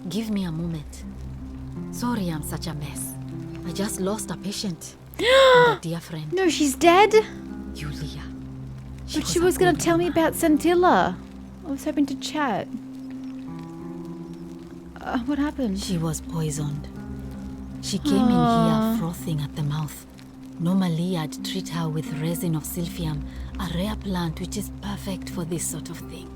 Give me a moment. Sorry I'm such a mess. I just lost a patient. And a dear friend. No, she's dead? Julia. But she was going to tell me about Scintilla. I was hoping to chat. What happened? She was poisoned. She came in here frothing at the mouth. Normally, I'd treat her with resin of silphium, a rare plant which is perfect for this sort of thing.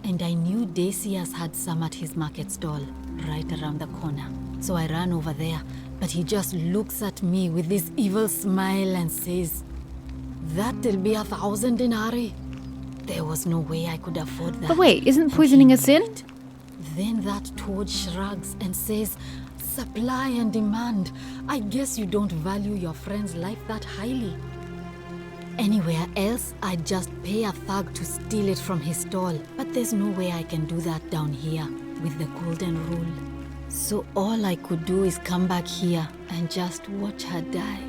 And I knew Decius had some at his market stall, right around the corner. So I ran over there, but he just looks at me with this evil smile and says, "That'll be 1,000 denarii." There was no way I could afford that. But wait, isn't poisoning a sin? Then that toad shrugs and says, "Supply and demand. I guess you don't value your friend's life that highly." Anywhere else, I'd just pay a thug to steal it from his stall. But there's no way I can do that down here with the golden rule. So all I could do is come back here and just watch her die.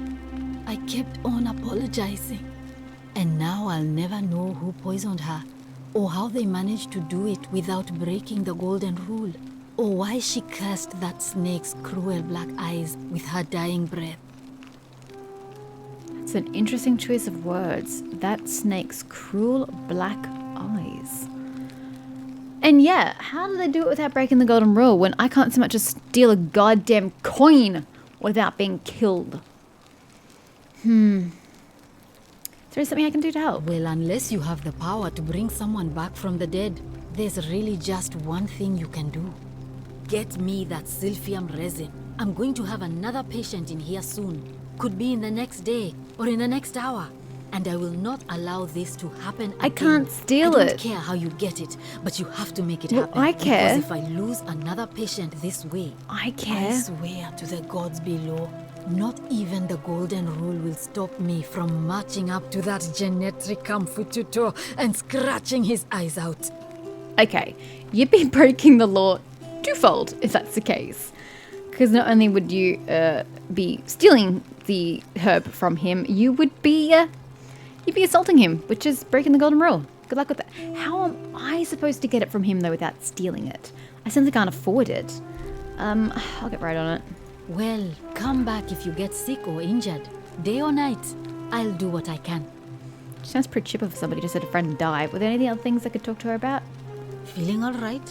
I kept on apologizing. And now I'll never know who poisoned her, or how they managed to do it without breaking the golden rule, or why she cursed that snake's cruel black eyes with her dying breath. It's an interesting choice of words. That snake's cruel black eyes. And yeah, how do they do it without breaking the golden rule when I can't so much as steal a goddamn coin without being killed? Is there something I can do to help? Well, unless you have the power to bring someone back from the dead, there's really just one thing you can do. Get me that silphium resin. I'm going to have another patient in here soon. Could be in the next day or in the next hour. And I will not allow this to happen again. I can't steal I it. don't care how you get it, but you have to make it Well, happen. I care. Because if I lose another patient this way, I care. I swear to the gods below, not even the golden rule will stop me from marching up to that genetricum fututo and scratching his eyes out. Okay, you'd be breaking the law twofold if that's the case. Because not only would you be stealing the herb from him, you would be you'd be assaulting him, which is breaking the golden rule. Good luck with that. How am I supposed to get it from him though without stealing it? I simply can't afford it. I'll get right on it. Well, come back if you get sick or injured. Day or night, I'll do what I can. She sounds pretty chipper for somebody just had a friend die. Were there any other things I could talk to her about? Feeling all right?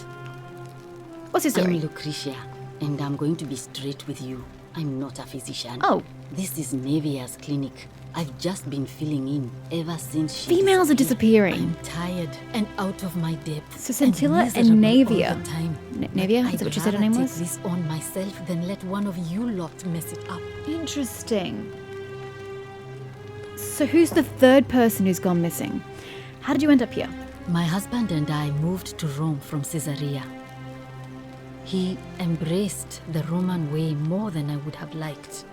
What's your story? I'm Lucretia, and I'm going to be straight with you. I'm not a physician. Oh. This is Navia's clinic. I've just been filling in ever since she Females are disappeared. disappearing. I'm tired and out of my depth. So Scintilla and miserable Navia. all the time. Navia? I'd Is that what you said her name rather was? take this on myself than let one of you lot mess it up. Interesting. So who's the third person who's gone missing? How did you end up here? My husband and I moved to Rome from Caesarea. He embraced the Roman way more than I would have liked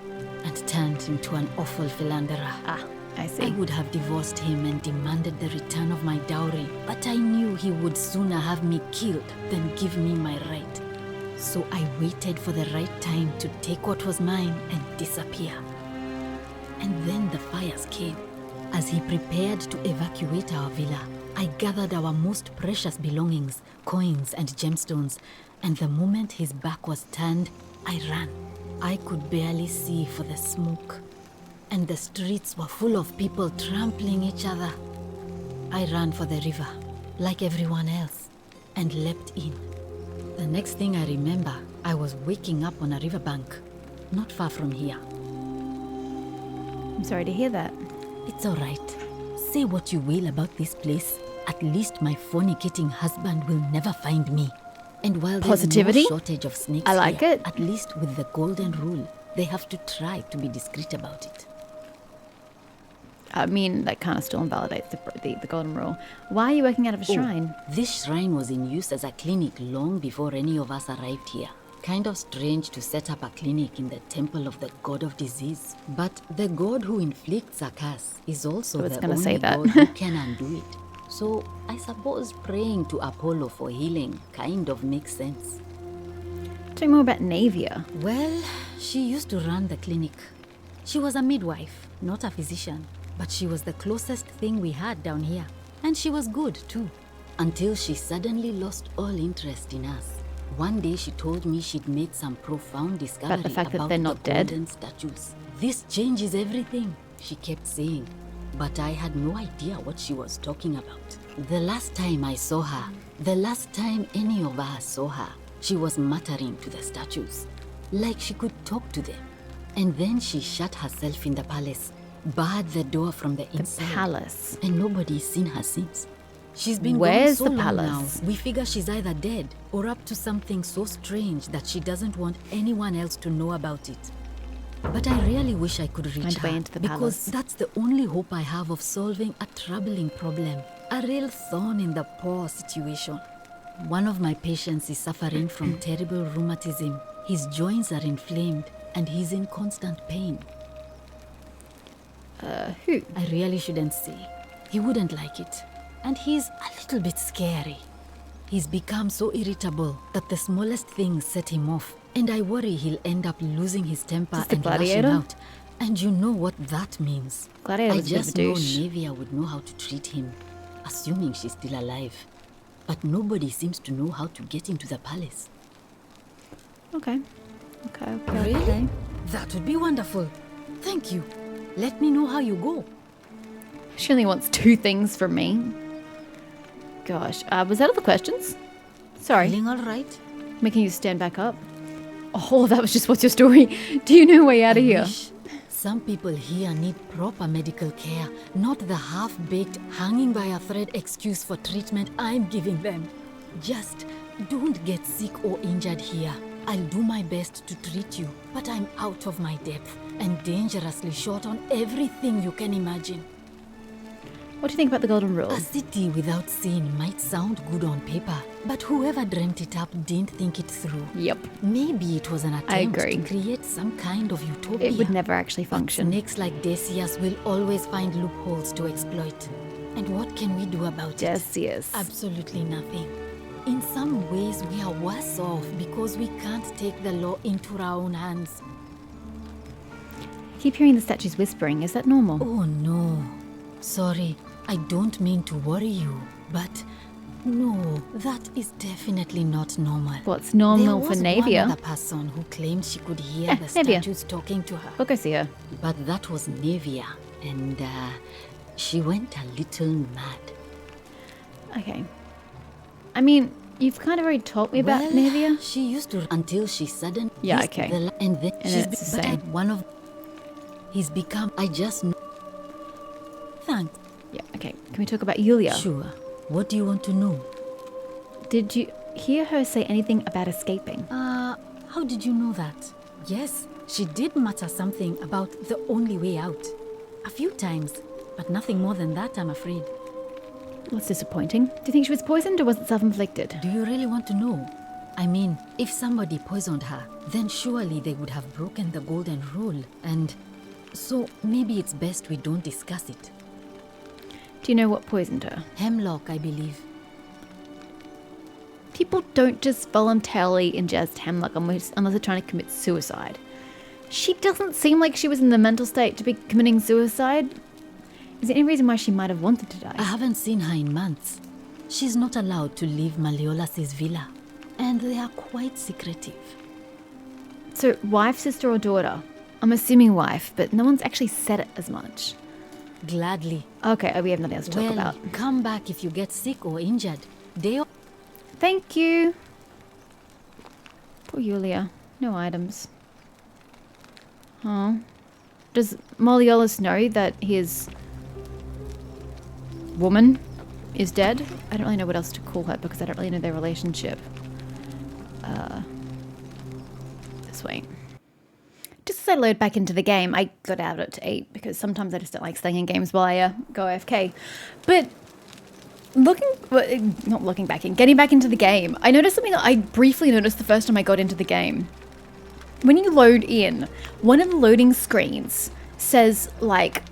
and turned into an awful philanderer. Ah, I I see. would have divorced him and demanded the return of my dowry, but I knew he would sooner have me killed than give me my right. So I waited for the right time to take what was mine and disappear. And then the fires came. As he prepared to evacuate our villa, I gathered our most precious belongings, coins and gemstones, and the moment his back was turned, I ran. I could barely see for the smoke, and the streets were full of people trampling each other. I ran for the river, like everyone else, and leapt in. The next thing I remember, I was waking up on a riverbank, not far from here. I'm sorry to hear that. It's all right. Say what you will about this place. At least my fornicating husband will never find me. And while Positivity? there's no shortage of snakes I like here, it. at least with the golden rule, they have to try to be discreet about it. I mean, that kind of still invalidates the golden rule. Why are you working out of a shrine? This shrine was in use as a clinic long before any of us arrived here. Kind of strange to set up a clinic in the temple of the god of disease. But the god who inflicts a curse is also I was the gonna only say that. god who can undo it. So I suppose praying to Apollo for healing kind of makes sense. Tell me more about Navia. Well, she used to run the clinic. She was a midwife, not a physician. But she was the closest thing we had down here. And she was good too. Until she suddenly lost all interest in us. One day she told me she'd made some profound discovery About the fact that about they're the not dead? golden statues. This changes everything, she kept saying. But I had no idea what she was talking about. The last time I saw her, the last time any of us saw her, she was muttering to the statues, like she could talk to them. And then she shut herself in the palace, barred the door from the inside. Palace. And nobody's seen her since. She's been Where's gone so the long palace? now. We figure she's either dead or up to something so strange that she doesn't want anyone else to know about it. But I really wish I could reach Find a way her into the because palace. that's the only hope I have of solving a troubling problem, a real thorn in the paw situation. One of my patients is suffering from terrible rheumatism. His joints are inflamed and he's in constant pain. Who? I really shouldn't say. He wouldn't like it. And he's a little bit scary. He's become so irritable that the smallest things set him off. And I worry he'll end up losing his temper Just the and lashing gladiator? out. And you know what that means. Gladiator I was a bit of a just know douche. Navia would know how to treat him, assuming she's still alive. But nobody seems to know how to get into the palace. Okay. Really? Okay. That would be wonderful. Thank you. Let me know how you go. She only wants 2 things from me. Gosh, was that all the questions? Sorry, Feeling all right? making you stand back up. Oh, that was just what's your story? Do you know a way out of here? Wish. Some people here need proper medical care, not the half-baked, hanging by a thread excuse for treatment I'm giving them. Just don't get sick or injured here. I'll do my best to treat you, but I'm out of my depth and dangerously short on everything you can imagine. What do you think about the golden rule? A city without sin might sound good on paper, but whoever dreamt it up didn't think it through. Yep. Maybe it was an attempt agree. to create some kind of utopia. It would never actually function. Snakes like Decius will always find loopholes to exploit. And what can we do about it? Decius. Absolutely nothing. In some ways, we are worse off because we can't take the law into our own hands. Keep hearing the statues whispering. Is that normal? Oh no. Sorry, I don't mean to worry you, but no, that is definitely not normal. What's normal for There was one Navia? other person who claimed she could hear Eh, the Navia. statues talking to her. We'll go see her. But that was Navia, and she went a little mad. Okay. I mean, you've kind of already told me about Well, Navia. She used to until she suddenly Yeah, hissed okay. and then And she's it's the but same. one of he's become. I just know. Thanks. Yeah, okay. Can we talk about Yulia? Sure. What do you want to know? Did you hear her say anything about escaping? How did you know that? Yes, she did mutter something about the only way out. A few times, but nothing more than that, I'm afraid. That's disappointing. Do you think she was poisoned or was it self-inflicted? Do you really want to know? I mean, if somebody poisoned her, then surely they would have broken the golden rule, and so maybe it's best we don't discuss it. Do you know what poisoned her? Hemlock, I believe. People don't just voluntarily ingest hemlock unless they're trying to commit suicide. She doesn't seem like she was in the mental state to be committing suicide. Is there any reason why she might have wanted to die? I haven't seen her in months. She's not allowed to leave Malleolas' villa, and they are quite secretive. So, wife, sister, or daughter? I'm assuming wife, but no one's actually said it as much. Gladly. Okay, we have nothing else to talk Well, about. come back if you get sick or injured. They Thank you. Poor Yulia. No items. Oh. Does Malleolus know that his woman is dead? I don't really know what else to call her because I don't really know their relationship. This way. Just as I load back into the game, I got out of it to eat because sometimes I just don't like staying in games while I go AFK. But getting back into the game, I noticed something that I briefly noticed the first time I got into the game. When you load in, one of the loading screens says like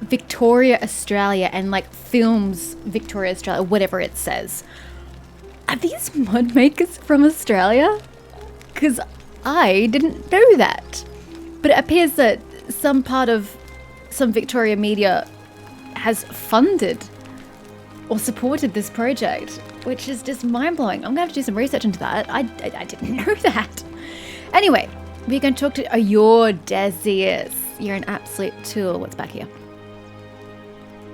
Victoria, Australia, and like films Victoria, Australia, whatever it says. Are these mod makers from Australia? Because I didn't know that. But it appears that some part of some Victoria media has funded or supported this project, which is just mind-blowing. I'm going to have to do some research into that. I didn't know that. Anyway, we're going to talk to... Oh, you're Decius. You're an absolute tool. What's back here?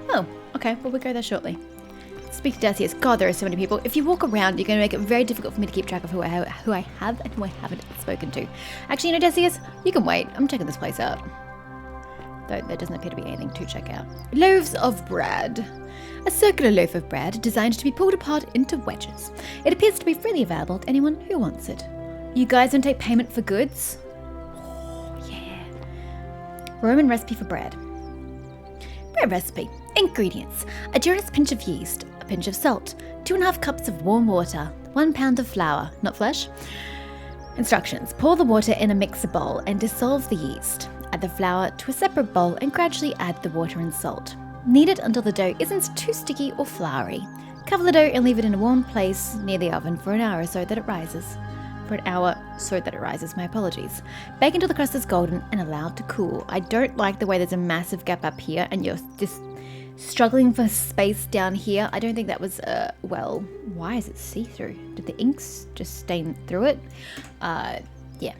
Oh, okay. Well, we'll go there shortly. Speak to Decius. God, there are so many people. If you walk around, you're going to make it very difficult for me to keep track of who I have and who I haven't spoken to. Actually, you know, Decius, you can wait. I'm checking this place out. Though there doesn't appear to be anything to check out. Loaves of bread. A circular loaf of bread designed to be pulled apart into wedges. It appears to be freely available to anyone who wants it. You guys don't take payment for goods? Oh, yeah. Roman recipe for bread. Bread recipe. Ingredients. A generous pinch of yeast, a pinch of salt, 2.5 cups of warm water, 1 pound of flour, not flesh. Instructions. Pour the water in a mixer bowl and dissolve the yeast. Add the flour to a separate bowl and gradually add the water and salt. Knead it until the dough isn't too sticky or floury. Cover the dough and leave it in a warm place near the oven for an hour so that it rises. My apologies. Bake until the crust is golden and allowed to cool. I don't like the way there's a massive gap up here and you're just struggling for space down here. I don't think that was, well, why is it see-through? Did the inks just stain through it? Yeah,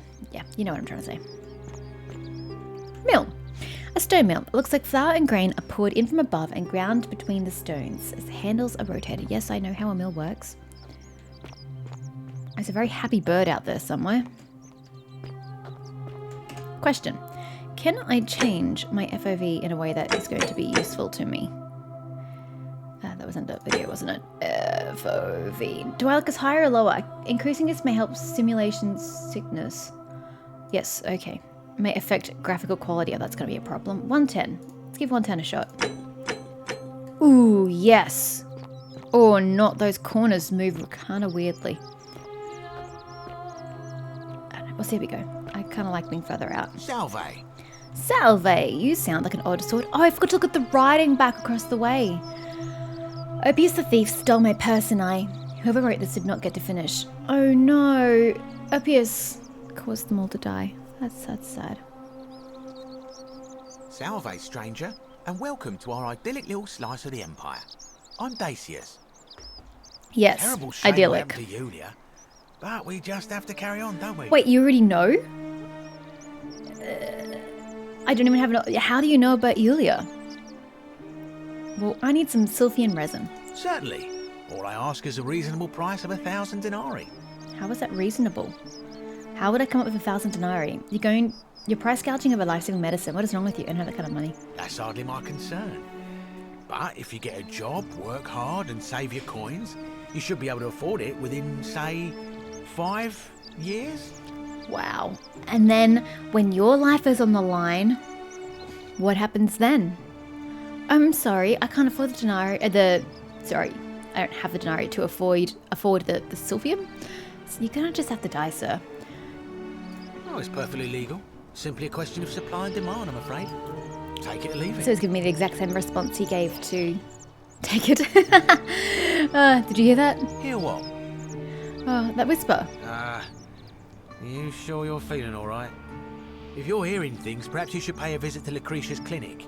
you know what I'm trying to say. Mill. A stone mill. It looks like flour and grain are poured in from above and ground between the stones as the handles are rotated. Yes, I know how a mill works. There's a very happy bird out there somewhere. Question. Can I change my FOV in a way that is going to be useful to me? That was under video, wasn't it? FOV. Do I look as higher or lower? Increasing this may help simulation sickness. Yes, okay. May affect graphical quality. Oh, that's going to be a problem. 110. Let's give 110 a shot. Ooh, yes. Oh, not those corners move kind of weirdly. Well, here we go. I kind of like being further out. Salve. Salve. You sound like an odd sort. Oh, I forgot to look at the writing back across the way. Opius the thief stole my purse and whoever wrote this did not get to finish. Oh no. Opius caused them all to die. That's sad. Salve, stranger, and welcome to our idyllic little slice of the Empire. I'm Decius. Yes, Terrible shame idyllic. what happened to Julia, but we just have to carry on, don't we? Wait, you already know? I don't even have an... How do you know about Julia? Well, I need some Sylphian resin. Certainly. All I ask is a reasonable price of 1,000 denarii. How is that reasonable? How would I come up with 1,000 denarii? You're price gouging over life-saving medicine. What is wrong with you? I don't have that kind of money. That's hardly my concern. But if you get a job, work hard and save your coins, you should be able to afford it within, say, 5 years? Wow. And then, when your life is on the line, what happens then? I'm sorry, I can't afford the denarii, sorry, I don't have the denarii to afford the Sylphium. So you're gonna just have to die, sir. Oh, it's perfectly legal. Simply a question of supply and demand, I'm afraid. Take it or leave it. So he's giving me the exact same response he gave to take it. Did you hear that? Hear what? Oh, that whisper. You sure you're feeling all right? If you're hearing things, perhaps you should pay a visit to Lucretia's clinic.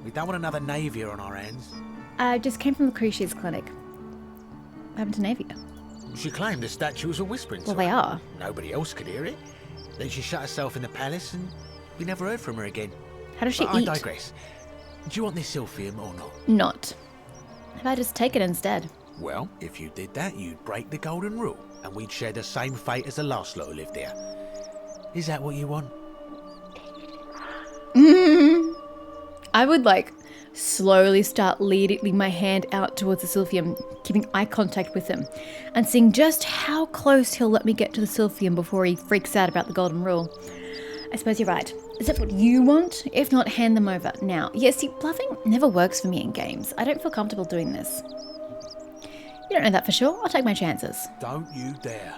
We don't want another Navia on our hands. I just came from Lucretia's clinic. What happened to Navia? She claimed the statues were whispering to Well, her. they are. Nobody else could hear it. Then she shut herself in the palace and we never heard from her again. How does she But eat? I digress. Do you want this Sylphium or not? Not. If I just take it instead? Well, if you did that, you'd break the golden rule and we'd share the same fate as the last lot who lived here. Is that what you want? I would slowly start leading my hand out towards the Sylphium, keeping eye contact with him, and seeing just how close he'll let me get to the Sylphium before he freaks out about the golden rule. I suppose you're right. Is that what you want? If not, hand them over. Now, yes, see, bluffing never works for me in games. I don't feel comfortable doing this. You don't know that for sure. I'll take my chances. Don't you dare.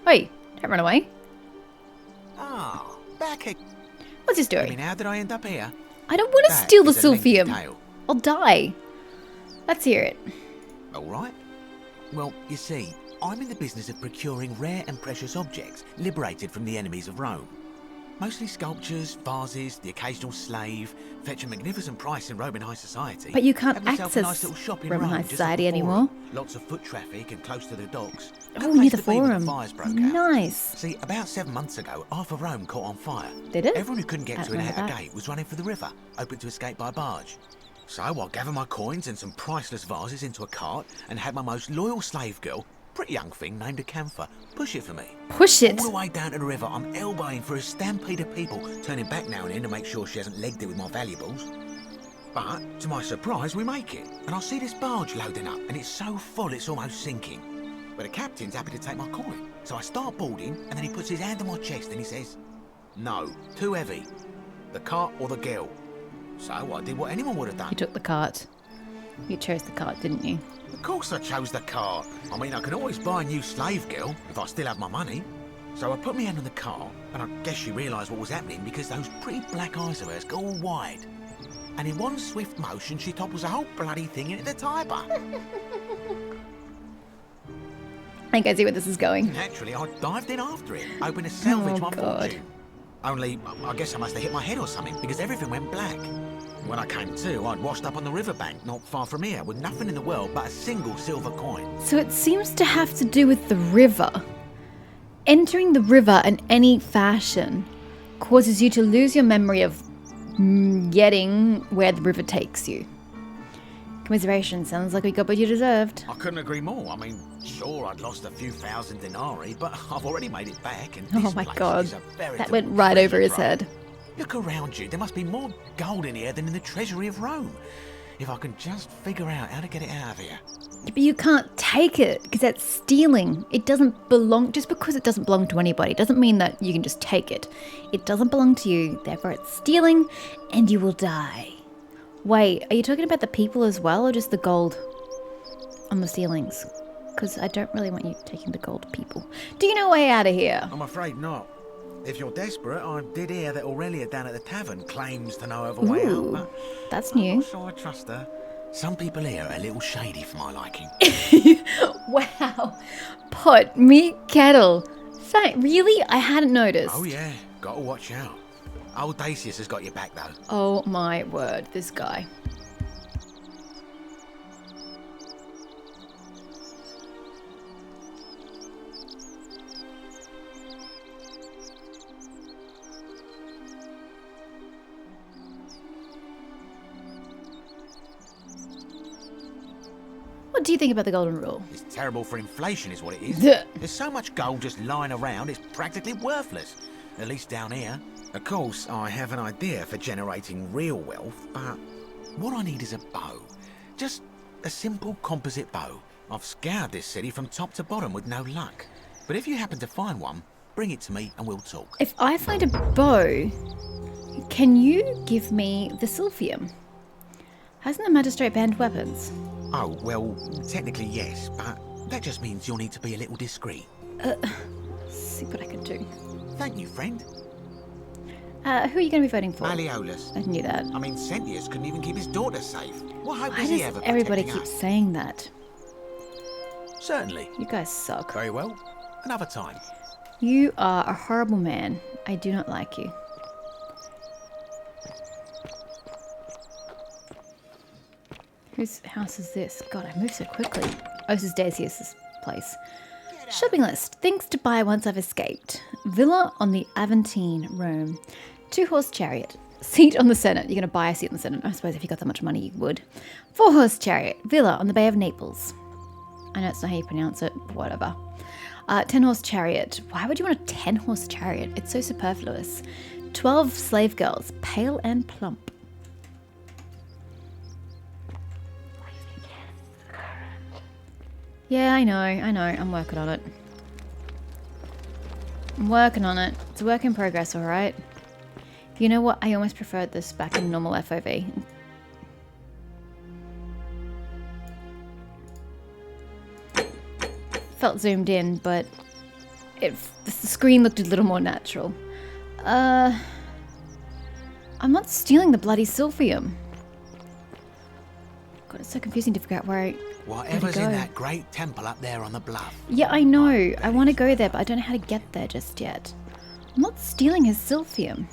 Oi, don't run away. Ah, back again. What's your I story? mean, how did I end up here? I don't want to That steal the is a lengthy Sylphium. tale. I'll die. Let's hear it. All right. Well, you see, I'm in the business of procuring rare and precious objects liberated from the enemies of Rome. Mostly sculptures, vases, the occasional slave, fetch a magnificent price in Roman high society. But you can't Have myself a nice access little shop in Roman Rome, high just off society the anymore. Forum. Lots of foot traffic and close to the docks. Oh, Good near place the to be when Forum. fires broke out. Nice. See, about 7 months ago, half of Rome caught on fire. Did it? Everyone who couldn't I get don't to an remember outer that. gate was running for the river, open to escape by barge. So I gathered my coins and some priceless vases into a cart and had my most loyal slave girl, pretty young thing named Acantha, push it for me. Push it. All the way down to the river, I'm elbowing through a stampede of people, turning back now and then to make sure she hasn't legged it with my valuables. But, to my surprise, we make it, and I see this barge loading up, and it's so full it's almost sinking. But the captain's happy to take my coin, so I start boarding, and then he puts his hand on my chest and he says, "No, too heavy. The cart or the girl." So I did what anyone would have done. You took the cart. You chose the cart, didn't you? Of course I chose the cart. I mean, I can always buy a new slave girl if I still have my money. So I put my hand on the cart, and I guess she realised what was happening because those pretty black eyes of hers go all wide. And in one swift motion, she topples the whole bloody thing into the Tiber. I think I see where this is going. Naturally, I dived in after it, hoping to salvage my God. fortune. Only, I guess I must have hit my head or something because everything went black. When I came to, I'd washed up on the riverbank not far from here with nothing in the world but a single silver coin. So it seems to have to do with the river. Entering the river in any fashion causes you to lose your memory of getting where the river takes you. Commiseration, sounds like we got what you deserved. I couldn't agree more. I mean, sure, I'd lost a few thousand denarii, but I've already made it back, and Oh this my place God, is a veritable that went right over his treasure head. trove. Look around you. There must be more gold in here than in the treasury of Rome. If I can just figure out how to get it out of here. But you can't take it because that's stealing. It doesn't belong, just because it doesn't belong to anybody doesn't mean that you can just take it. It doesn't belong to you, therefore it's stealing and you will die. Wait, are you talking about the people as well or just the gold on the ceilings? Because I don't really want you taking the gold people. Do you know a way out of here? I'm afraid not. If you're desperate, I did hear that Aurelia down at the tavern claims to know of a way out, Ooh, but that's I'm new. not sure I trust her. Some people here are a little shady for my liking. Wow. Pot, meat, kettle. Really? I hadn't noticed. Oh yeah, gotta watch out. Old Dacius has got your back though. Oh my word, this guy. What do you think about the golden rule? It's terrible for inflation is what it is. Duh. There's so much gold just lying around, it's practically worthless. At least down here. Of course, I have an idea for generating real wealth, but what I need is a bow. Just a simple composite bow. I've scoured this city from top to bottom with no luck. But if you happen to find one, bring it to me and we'll talk. If I find a bow, can you give me the silphium? Hasn't the magistrate banned weapons? Oh, well, technically yes, but that just means you'll need to be a little discreet. See what I can do. Thank you, friend. Who are you going to be voting for? Malleolus. I knew that. I mean, Sentius couldn't even keep his daughter safe. What hope Why does he does have of everybody protecting keep us? saying that? Certainly. You guys suck. Very well. Another time. You are a horrible man. I do not like you. Whose house is this? God, I moved so quickly. Oh, this is Dacius' place. Shopping list. Things to buy once I've escaped. Villa on the Aventine, Rome. 2-horse chariot. Seat on the Senate. You're going to buy a seat on the Senate. I suppose if you got that much money, you would. 4-horse chariot. Villa on the Bay of Naples. I know it's not how you pronounce it, but whatever. 10-horse chariot. Why would you want a 10-horse chariot? It's so superfluous. 12 slave girls. Pale and plump. Yeah, I know. I'm working on it. I'm working on it. It's a work in progress, alright? You know what? I almost preferred this back in normal FOV. Felt zoomed in, but the screen looked a little more natural. I'm not stealing the bloody silphium. God, it's so confusing to figure out where Whatever's go? in that great temple up there on the bluff. Yeah, I know. I want to go there, but I don't know how to get there just yet. I'm not stealing his silphium.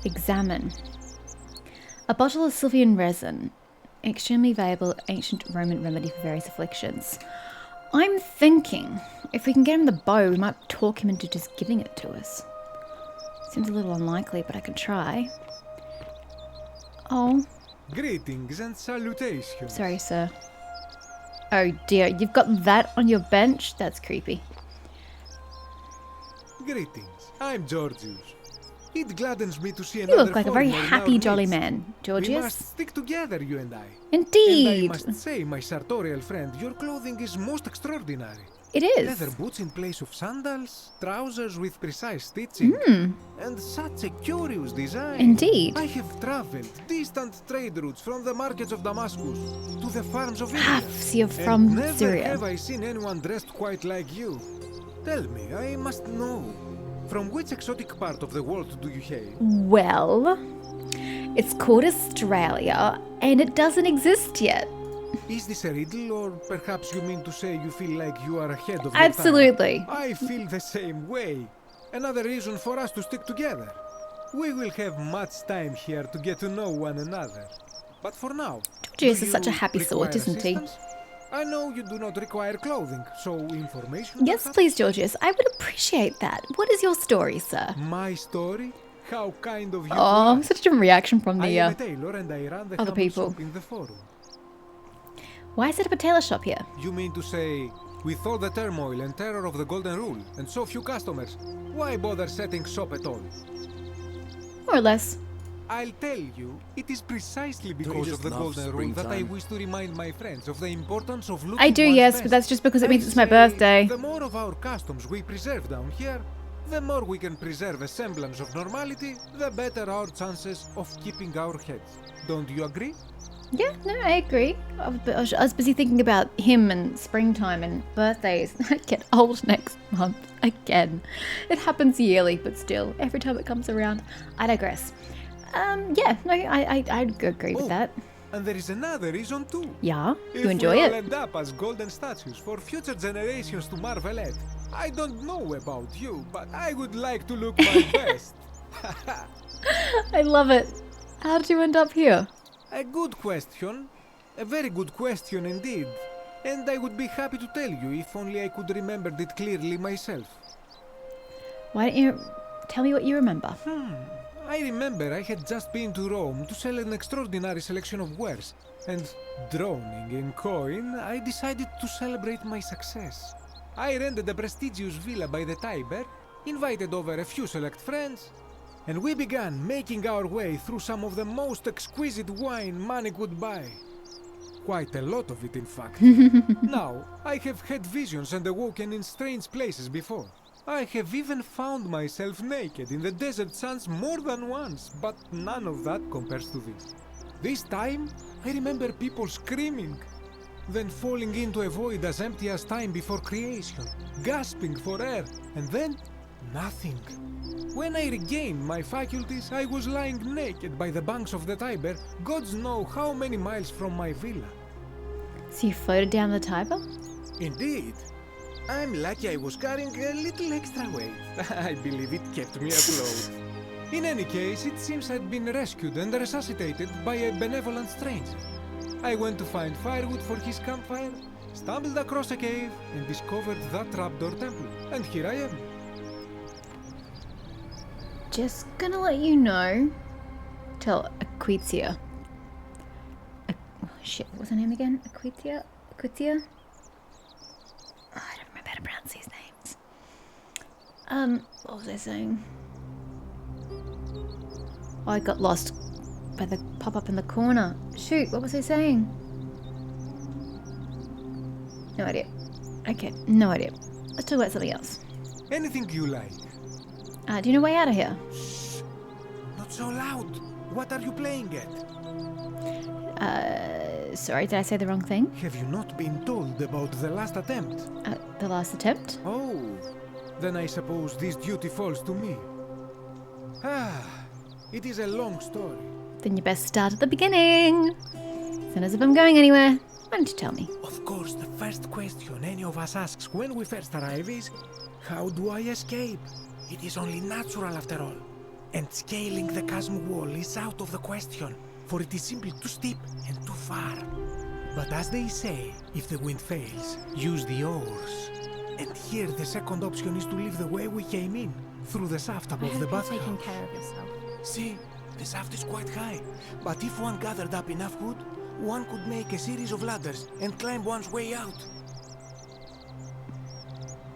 Examine. A bottle of silphium resin. Extremely valuable ancient Roman remedy for various afflictions. I'm thinking if we can get him the bow, we might talk him into just giving it to us. Seems a little unlikely, but I can try. Oh. Greetings and salutations. Sorry, sir. Oh dear, you've got that on your bench? That's creepy. Greetings. I'm Georgius. It gladdens me to see You another look like a very foreigner in our happy, jolly midst. man, We Georgius. must stick together, you and I. Indeed. And I must say, my sartorial friend, your clothing is most extraordinary. It Leather is. boots in place of sandals, trousers with precise stitching, and such a curious design. Indeed. I have traveled distant trade routes from the markets of Damascus to the farms of Ah, India. so you're And from never Syria. have I seen anyone dressed quite like you. Tell me, I must know. From which exotic part of the world do you hail? Well, it's called Australia, and it doesn't exist yet. Is this a riddle, or perhaps you mean to say you feel like you are ahead of your Absolutely. time? I feel the same way. Another reason for us to stick together. We will have much time here to get to know one another. But for now, Georgius do is such a you happy sort, require isn't he? assistance? I know you do not require clothing, so information. Yes, perhaps? please, Georgius. I would appreciate that. What is your story, sir? My story? How kind of you. to Oh, ask. such a different reaction from I the am a tailor and I run the other humble people. shop in the forum. Why set up a tailor shop here? You mean to say, with all the turmoil and terror of the Golden Rule and so few customers, why bother setting shop at all? More or less. I'll tell you, it is precisely you because just of the love Golden Rule that I springtime? wish to remind my friends of the importance of looking I do, one's yes, best. but that's just because it means I it's my say, birthday. The more of our customs we preserve down here, the more we can preserve a semblance of normality, the better our chances of keeping our heads. Don't you agree? Yeah, no, I agree. I was busy thinking about him and springtime and birthdays. I get old next month again. It happens yearly, but still, every time it comes around, I digress. Yeah, no, I'd agree with Oh. that. And there is another reason too. Yeah, If you enjoy we all it. end up as golden statues for future generations to marvel at, I don't know about you, but I would like to look my best. I love it. How did you end up here? A good question. A very good question indeed. And I would be happy to tell you if only I could remember it clearly myself. Why don't you tell me what you remember? I remember I had just been to Rome to sell an extraordinary selection of wares, and drowning in coin, I decided to celebrate my success. I rented a prestigious villa by the Tiber, invited over a few select friends, and we began making our way through some of the most exquisite wine money could buy. Quite a lot of it, in fact. Now, I have had visions and awoken in strange places before. I have even found myself naked in the desert sands more than once, but none of that compares to this. This time, I remember people screaming, then falling into a void as empty as time before creation, gasping for air, and then nothing. When I regained my faculties, I was lying naked by the banks of the Tiber, gods know how many miles from my villa. So you floated down the Tiber? Indeed. I'm lucky I was carrying a little extra weight. I believe it kept me afloat. In any case, it seems I'd been rescued and resuscitated by a benevolent stranger. I went to find firewood for his campfire, stumbled across a cave, and discovered that trapdoor temple. And here I am. Just gonna let you know. Tell Aquitia. Oh, shit, what was her name again? Aquitia? Aquitia? Oh, I don't remember how to pronounce these names. What was I saying? Oh, I got lost by the pop-up in the corner. Shoot, what was I saying? No idea. Okay, no idea. Let's talk about something else. Anything you like. Do you know a way out of here? Not so loud. What are you playing at? Sorry, did I say the wrong thing? Have you not been told about the last attempt? The last attempt? Oh, then I suppose this duty falls to me. It is a long story. Then you best start at the beginning. Soon as if I'm going anywhere, why don't you tell me? Of course, the first question any of us asks when we first arrive is, how do I escape? It is only natural after all. And scaling the chasm wall is out of the question, for it is simply too steep and too far. But as they say, if the wind fails, use the oars. And here the second option is to leave the way we came in, through the shaft above the bathhouse. taking care of yourself. See, the shaft is quite high, but if one gathered up enough wood, one could make a series of ladders and climb one's way out.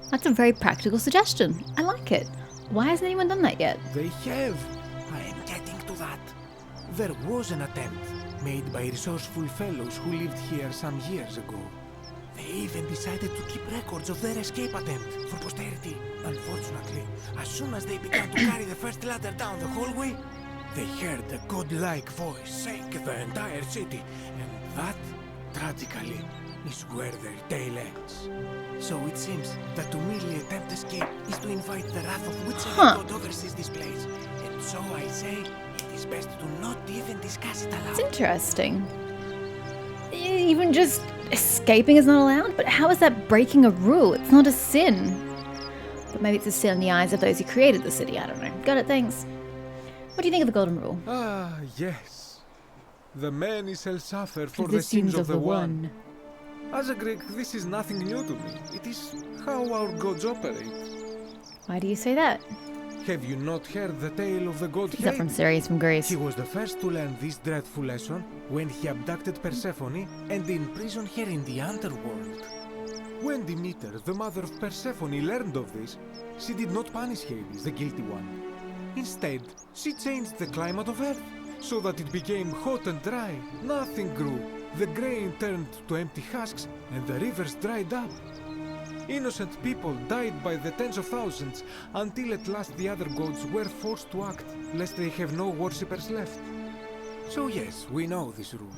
That's a very practical suggestion. I like it. Why hasn't anyone done that yet? They have. I am getting to that. There was an attempt made by resourceful fellows who lived here some years ago. They even decided to keep records of their escape attempt for posterity. Unfortunately, as soon as they began to carry the first ladder down the hallway, they heard a godlike voice shake the entire city, and that, tragically, is where their tale ends. So it seems that to merely attempt escape is to invite the wrath of whichever god oversees this place. And so I say, it is best to not even discuss it aloud. It's interesting. Even just escaping is not allowed? But how is that breaking a rule? It's not a sin. But maybe it's a sin in the eyes of those who created the city. I don't know. Got it, thanks. What do you think of the Golden Rule? Ah, yes. The many shall suffer for the sins of the one. As a Greek, this is nothing new to me. It is how our gods operate. Why do you say that? Have you not heard the tale of the god Is that from Hades? Ceres from Greece? He was the first to learn this dreadful lesson when he abducted Persephone and imprisoned her in the underworld. When Demeter, the mother of Persephone, learned of this, she did not punish Hades, the guilty one. Instead, she changed the climate of Earth so that it became hot and dry. Nothing grew. The grain turned to empty husks and the rivers dried up. Innocent people died by the tens of thousands until at last the other gods were forced to act, lest they have no worshippers left. So yes, we know this rule.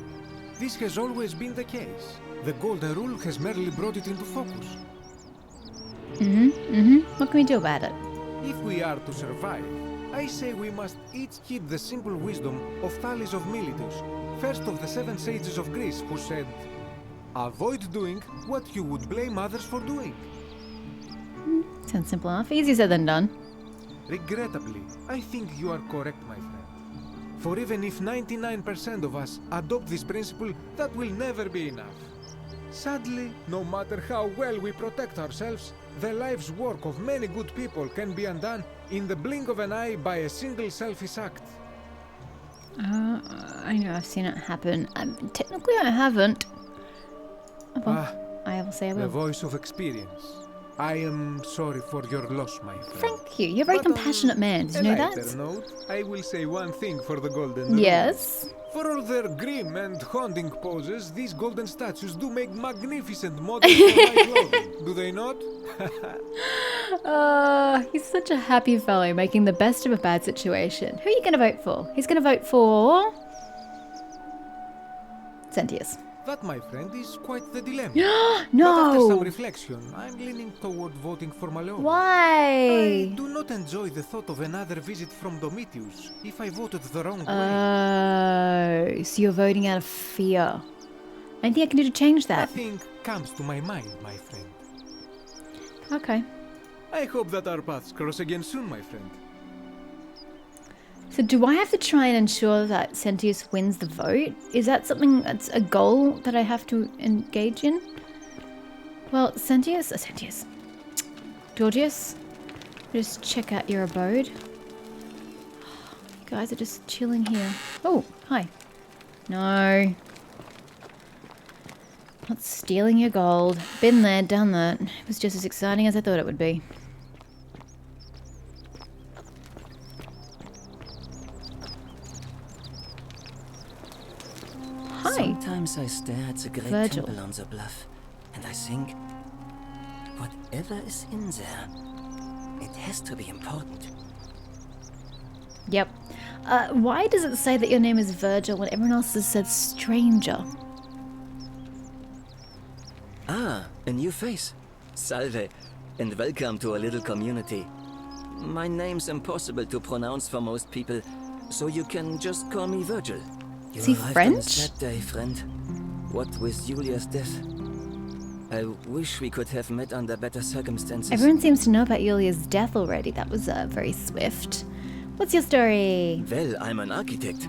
This has always been the case. The Golden Rule has merely brought it into focus. What can we do about it? If we are to survive, I say we must each heed the simple wisdom of Thales of Miletus, first of the 7 sages of Greece, who said, avoid doing what you would blame others for doing. Sounds simple enough. Easier said than done. Regrettably, I think you are correct, my friend. For even if 99% of us adopt this principle, that will never be enough. Sadly, no matter how well we protect ourselves, the life's work of many good people can be undone in the blink of an eye by a single selfish act. I know I've seen it happen. Technically, I haven't. Well, I will say I The will. voice of experience. I am sorry for your loss, my friend. Thank you. You're a very But on compassionate man. Did you know a lighter that? note, I will say one thing for the Golden Rule. Yes. For all their grim and haunting poses, these golden statues do make magnificent models for my clothing, do they not? He's such a happy fellow, making the best of a bad situation. Who are you going to vote for? He's going to vote for Sentius. That, my friend, is quite the dilemma. No. But after some reflection, I'm leaning toward voting for Malone. Why? I do not enjoy the thought of another visit from Domitius if I voted the wrong way. Oh, so you're voting out of fear. Anything I can do to change that? Nothing comes to my mind, my friend. Okay. I hope that our paths cross again soon, my friend. So do I have to try and ensure that Sentius wins the vote? Is that something that's a goal that I have to engage in? Well, Sentius, Georgius, just check out your abode. You guys are just chilling here. Oh, hi. No. Not stealing your gold. Been there, done that. It was just as exciting as I thought it would be. Hi. Sometimes I stare at the great Virgil. temple on the bluff, and I think, whatever is in there, it has to be important. Yep. Why does it say that your name is Virgil when everyone else has said stranger? Ah, a new face. Salve, and welcome to our little community. My name's impossible to pronounce for most people, so you can just call me Virgil. You Is he arrived on a French? sad day, friend. What with Julia's death? I wish we could have met under better circumstances. Everyone seems to know about Yulia's death already. That was very swift. What's your story? Well, I'm an architect.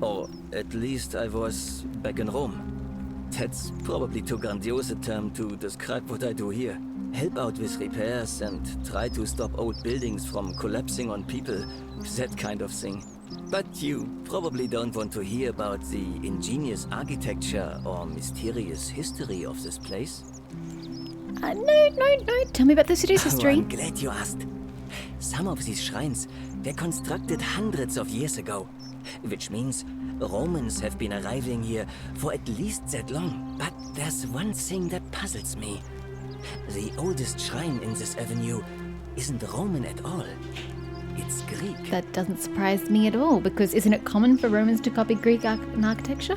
Or at least I was back in Rome. That's probably too grandiose a term to describe what I do here. Help out with repairs and try to stop old buildings from collapsing on people. That kind of thing. But you probably don't want to hear about the ingenious architecture or mysterious history of this place. No. Tell me about the city's Oh, history. I'm glad you asked. Some of these shrines were constructed hundreds of years ago, which means Romans have been arriving here for at least that long. But there's one thing that puzzles me. The oldest shrine in this avenue isn't Roman at all. It's Greek. That doesn't surprise me at all, because isn't it common for Romans to copy Greek architecture?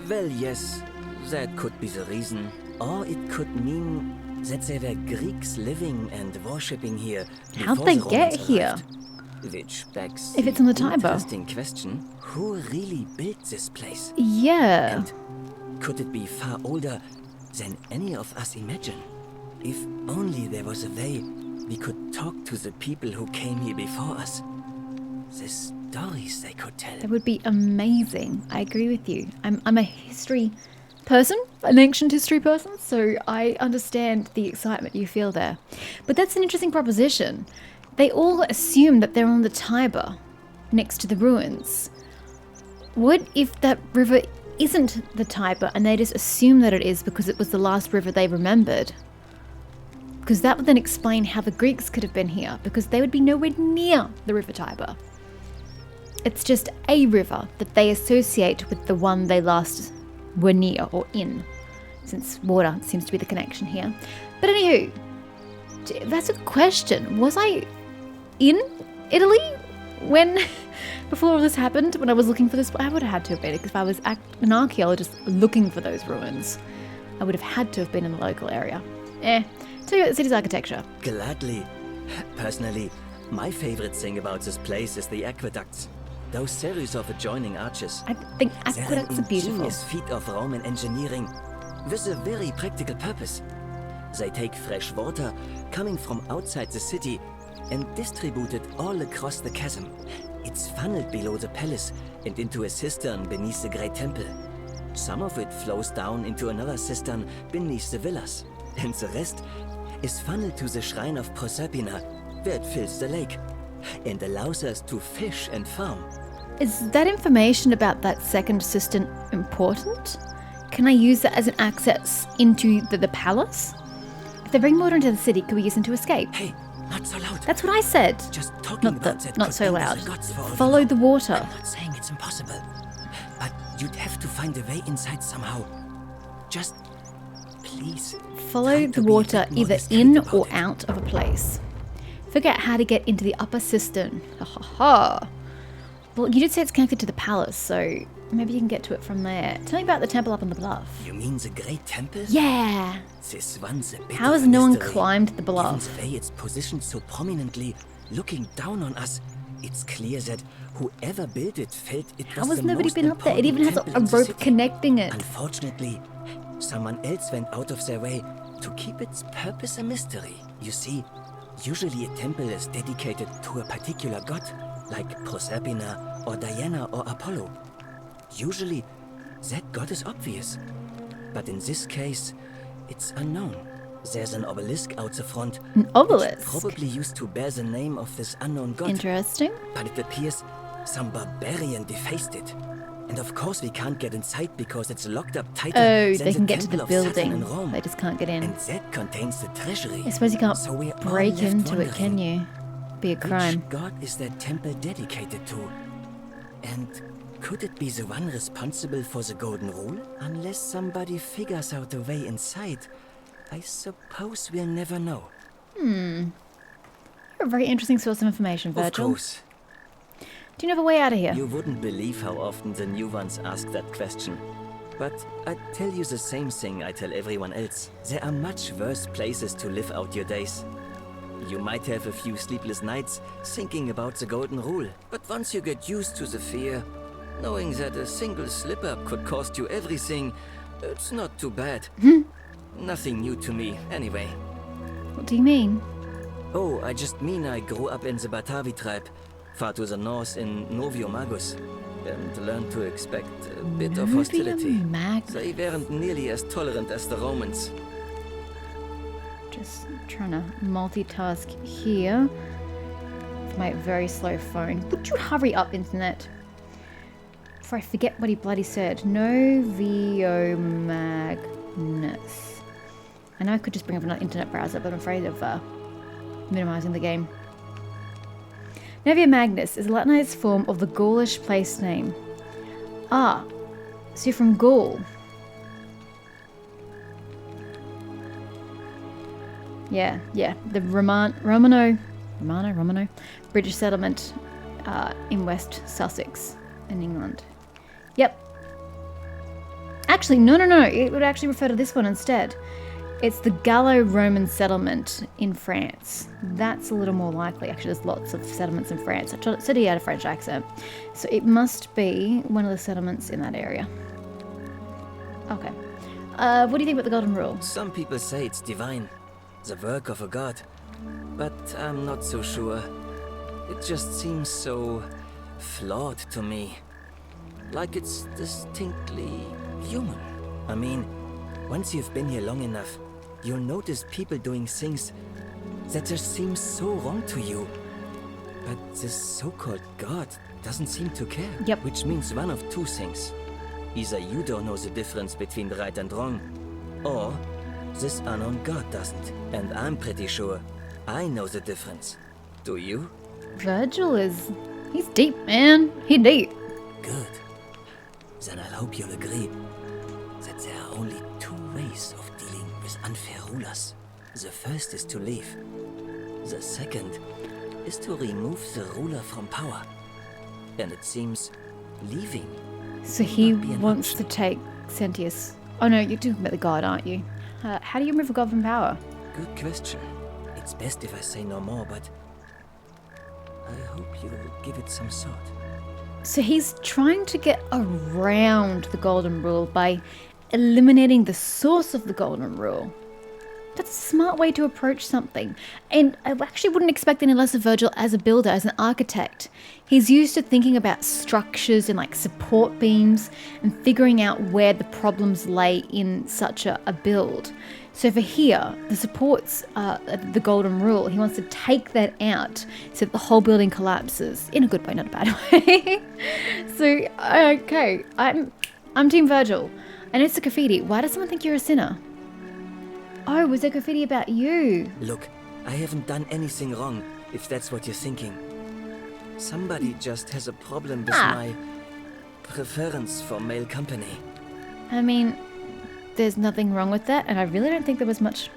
Well, yes, that could be the reason. Or it could mean that there were Greeks living and worshipping here. How'd before they the get Romans here? arrived. Which begs If it's on the Tiber. interesting question: who really built this place? Yeah. And could it be far older than any of us imagine? If only there was a way we could talk to the people who came here before us. The stories they could tell. That would be amazing. I agree with you. I'm a history person, an ancient history person, so I understand the excitement you feel there. But that's an interesting proposition. They all assume that they're on the Tiber, next to the ruins. What if that river isn't the Tiber and they just assume that it is because it was the last river they remembered? Because that would then explain how the Greeks could have been here, because they would be nowhere near the river Tiber. It's just a river that they associate with the one they last were near or in, since water seems to be the connection here. But anywho, that's a question. Was I in Italy when, before all this happened, when I was looking for this? I would have had to have been, because if I was an archaeologist looking for those ruins, I would have had to have been in the local area. Tell you about the city's architecture. Gladly. Personally, my favorite thing about this place is the aqueducts. Those series of adjoining arches. I think They're aqueducts an are beautiful. ingenious feat of Roman engineering with a very practical purpose. They take fresh water coming from outside the city and distribute it all across the chasm. It's funneled below the palace and into a cistern beneath the great temple. Some of it flows down into another cistern beneath the villas, and the rest is funneled to the shrine of Proserpina, where it fills the lake and allows us to fish and farm. Is that information about that second cistern important? Can I use that as an access into the palace? If they bring water into the city, could we use them to escape? Hey, not so loud. That's what I said. Just talking Not about that, that not could so end loud. the gods for all we Follow know. the water. I'm not saying it's impossible, but you'd have to find a way inside somehow. Just please. Follow try the to be a water bit more either discreet in about or it. out of a place. Figure out how to get into the upper cistern. Ha ha ha. Well, you did say it's connected to the palace, so maybe you can get to it from there. Tell me about the temple up on the bluff. You mean the Great Temple? Yeah. This one's a bit How of has a no one mystery. climbed the Given bluff? the way it's positioned so prominently, looking down on us, it's clear that whoever built it felt it How was has the nobody most been up there? It even has important a temple in the rope city. connecting it. Unfortunately, someone else went out of their way to keep its purpose a mystery. You see, usually a temple is dedicated to a particular god, like Proserpina or Diana or Apollo. Usually, that god is obvious. But in this case, it's unknown. There's an obelisk out the front. An obelisk? Which probably used to bear the name of this unknown god. Interesting. But it appears some barbarian defaced it. And of course we can't get inside because it's locked up tighter Oh, than they can get to Temple the of Saturn building. in Rome. They just can't get in. And that contains the treasury. I suppose you can't So we're all break left into it, can wondering, you? Be a crime. which god is that temple dedicated to? And could it be the one responsible for the golden rule? Unless somebody figures out a way inside, I suppose we'll never know. You're a very interesting source of information, Of Virgil. course. Do you know of a way out of here? You wouldn't believe how often the new ones ask that question. But I tell you the same thing I tell everyone else. There are much worse places to live out your days. You might have a few sleepless nights thinking about the golden rule. But once you get used to the fear, knowing that a single slip-up could cost you everything, it's not too bad. nothing new to me, anyway. What do you mean? Oh, I just mean I grew up in the Batavi tribe, far to the north in Noviomagus, and learned to expect a bit of hostility. Magnus. They weren't nearly as tolerant as the Romans. Just trying to multitask here. With my very slow phone. Would you hurry up, internet? Before I forget what he bloody said. Noviomagnus. I know I could just bring up another internet browser, but I'm afraid of minimizing the game. Noviomagnus is a Latinized form of the Gaulish place name. Ah, so you're from Gaul. Yeah, the Romano British settlement in West Sussex in England. Yep. Actually, no. It would actually refer to this one instead. It's the Gallo-Roman settlement in France. That's a little more likely. Actually, there's lots of settlements in France. I said he had a French accent. So it must be one of the settlements in that area. Okay. What do you think about the Golden Rule? Some people say it's divine, the work of a god. But I'm not so sure. It just seems so flawed to me. Like it's distinctly human. I mean, once you've been here long enough, you'll notice people doing things that just seem so wrong to you. But this so-called god doesn't seem to care. Yep. Which means one of two things. Either you don't know the difference between right and wrong, or this unknown god doesn't. And I'm pretty sure I know the difference. Do you? Virgil he's deep, man. He's deep. Good. Then I hope you'll agree that there are only two ways of dealing with unfair rulers. The first is to leave. The second is to remove the ruler from power. And it seems leaving. So he Might be an wants option. to take Sentius. Oh no, you're talking about the god, aren't you? How do you remove a god from power? Good question. It's best if I say no more, but I hope you'll give it some thought. So he's trying to get around the Golden Rule by eliminating the source of the Golden Rule. That's a smart way to approach something. And I actually wouldn't expect any less of Virgil as a builder, as an architect. He's used to thinking about structures and like support beams and figuring out where the problems lay in such a build. So for here, the supports the Golden Rule. He wants to take that out so that the whole building collapses in a good way, not a bad way. So, okay, I'm Team Virgil. And it's a graffiti. Why does someone think you're a sinner? Oh, was there graffiti about you? Look, I haven't done anything wrong, if that's what you're thinking. Somebody just has a problem with my preference for male company. I mean, there's nothing wrong with that, and I really don't think there was much...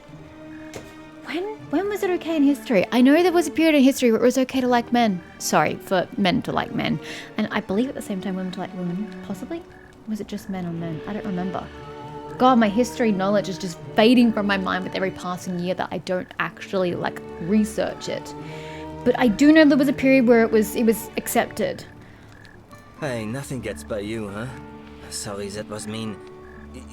When was it okay in history? I know there was a period in history where it was okay to like men. Sorry, for men to like men. And I believe at the same time women to like women, possibly? Was it just men on men? I don't remember. God, my history knowledge is just fading from my mind with every passing year that I don't actually like research it. But I do know there was a period where it was accepted. Hey, nothing gets by you, huh? Sorry, that was mean.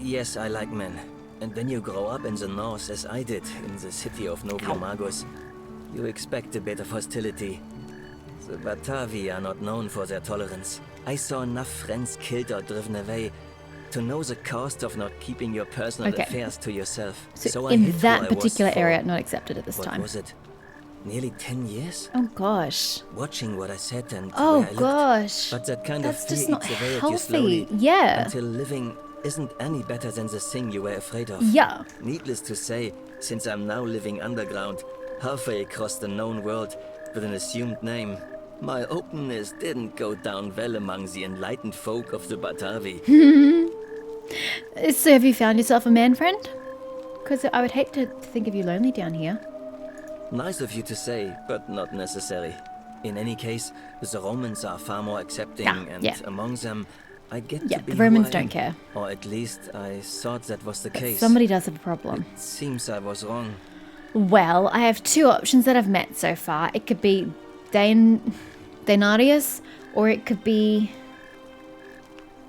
Yes, I like men. And when you grow up in the north, as I did, in the city of Noviomagus, you expect a bit of hostility. The Batavi are not known for their tolerance. I saw enough friends killed or driven away to know the cost of not keeping your personal affairs to yourself. So I in hid that who I was particular for, area, not accepted at this what time. was it? Nearly 10 years? Oh gosh. Watching what I said and Oh where I looked. gosh. But that kind That's of just fear not eats away at you healthy. slowly Yeah. until living isn't any better than the thing you were afraid of. Yeah. Needless to say, since I'm now living underground, halfway across the known world with an assumed name, my openness didn't go down well among the enlightened folk of the Batavi. So have you found yourself a man friend? Because I would hate to think of you lonely down here. Nice of you to say, but not necessary. In any case, the Romans are far more accepting, and among them, I get to be the Romans who I don't am. care. Or at least I thought that was the case. Somebody does have a problem. It seems I was wrong. Well, I have two options that I've met so far. It could be Denarius, or it could be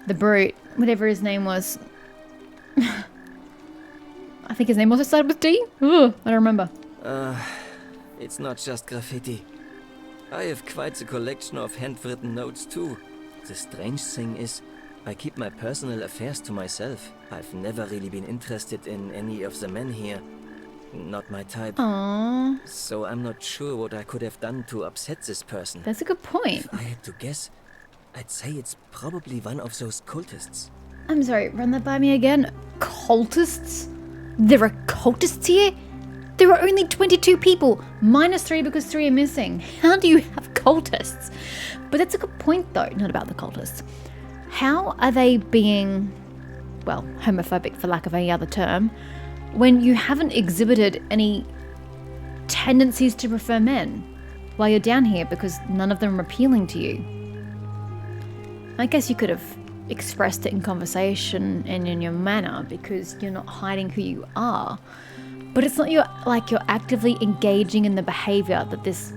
the brute, whatever his name was. I think his name also started with D. Ugh, I don't remember. It's not just graffiti. I have quite a collection of handwritten notes too. The strange thing is, I keep my personal affairs to myself. I've never really been interested in any of the men here. Not my type. Aww, So I'm not sure what I could have done to upset this person. that's a good point. If I had to guess, I'd say it's probably one of those cultists. I'm sorry, run that by me again. Cultists? There are cultists here? There are only 22 people, minus 3 because 3 are missing. How do you have cultists? But that's a good point though, not about the cultists. How are they being, well, homophobic for lack of any other term, when you haven't exhibited any tendencies to prefer men while you're down here because none of them are appealing to you? I guess you could have expressed it in conversation and in your manner because you're not hiding who you are. But it's not you're actively engaging in the behavior that this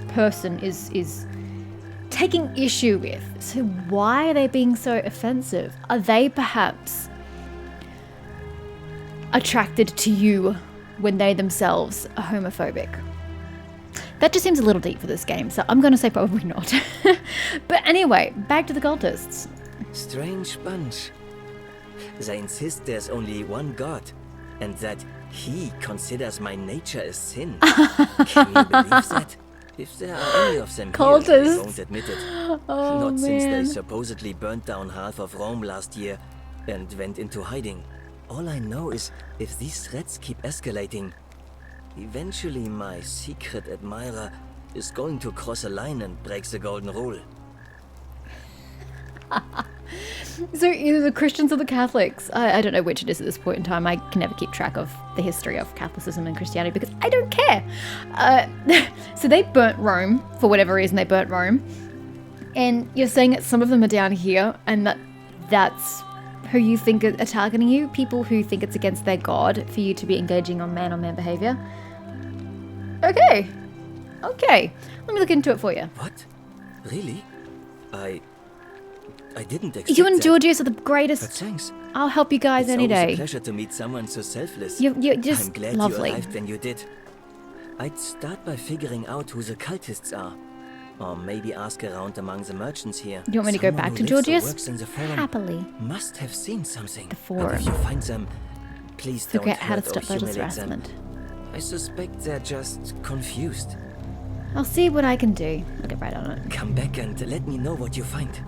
person is taking issue with. So why are they being so offensive? Are they perhaps attracted to you when they themselves are homophobic? That just seems a little deep for this game, so I'm going to say probably not. But anyway, back to the cultists. Strange bunch. They insist there's only one god, and that he considers my nature a sin. Can you believe that? If there are any of them here, they Cultists. won't admit it. Oh, Not since they man. supposedly burnt down half of Rome last year and went into hiding. All I know is if these threats keep escalating, eventually my secret admirer is going to cross a line and break the golden rule. So either the Christians or the Catholics. I don't know which it is at this point in time. I can never keep track of the history of Catholicism and Christianity because I don't care. So they burnt Rome, for whatever reason they burnt Rome. And you're saying that some of them are down here and that's who you think are targeting you? People who think it's against their God for you to be engaging on man behavior? Okay. Let me look into it for you. What? Really? I didn't expect You and that. Georgius are the But greatest. thanks. I'll help you guys It's any always a day. pleasure to meet someone so selfless. You're just I'm glad lovely. you arrived when you did. I'd start by figuring out who the cultists are. Or maybe ask around among the merchants here. You want me to go Someone back who to lives or Georgius? works in the forum Happily. must have seen something. The And forum. if you find them, please Figure don't out how to hurt stop or voter humiliate them. harassment. I suspect they're just confused. I'll see what I can do. I'll get right on it. Come back and let me know what you find.